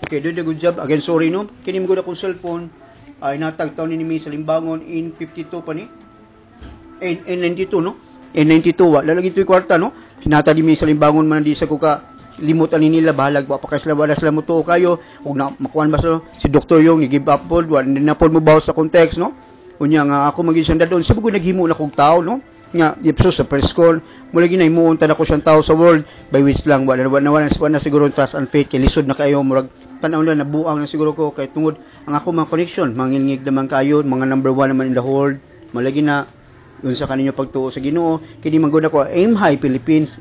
Okay, do the good job. Again, sorry no. Kini mo akong cellphone ay natag taon ni mi sa Limbangon in 52 pa ni. In 92 no. In 92 wa lalagi to'y kwarta no. Hinatag mi sa Limbangon man di sa ko ka limot ani nila bahalag pa pakasla wala sila mo tuo kayo ug na makuan ba si Dr. Yung ni give up pod wa na pod mo bawas sa context no. Unya nga ako maging sandal doon sa bugo naghimo na kog tao no. Nga ipso sa press call mula ginay muon ta ko siyang tao sa world by which lang wala siguro trust and faith kay lisod na kayo murag tanaw na nabuang na siguro ko kay tungod ang ako mga connection mangilngig naman kayo mga number 1 naman in the world malagi na yun sa kaninyo pagtuo sa Ginoo kini manggod ko aim high Philippines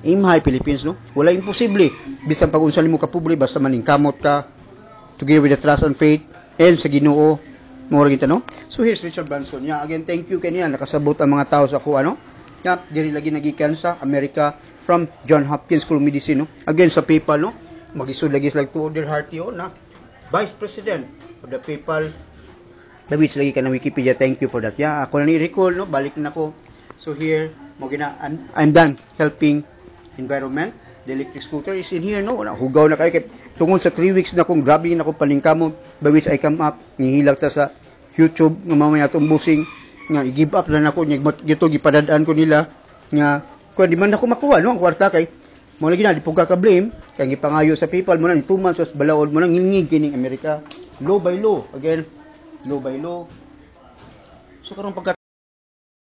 no wala imposible bisan pag unsa nimo ka pobre basta maning kamot ka together with the trust and faith and sa Ginoo mo ra no so here's Richard Branson again thank you kaniya nakasabot ang mga tao sa ko diri lagi nagikan sa America from John Hopkins School of Medicine no again sa PayPal no magisud lagi sila to their heart na Vice President of the PayPal David lagi ka ng Wikipedia thank you for that ako na ni-recall no balik na ako so here mo gina I'm done helping environment the electric scooter is in here no hugaw na kayo tungod sa 3 weeks na kung grabe na ako palingkamo by which I come up nihilag ta sa YouTube nga mamaya itong busing nga i-give up lang ako gito gipadadaan ko nila nga kung di man ako makuha no ang kwarta kay mo lagi na di pugka ka blame kay gipangayo sa PayPal mo na ni 2 months sa balaod mo nang ngilngig kining Amerika law by law again law by law so karon pagka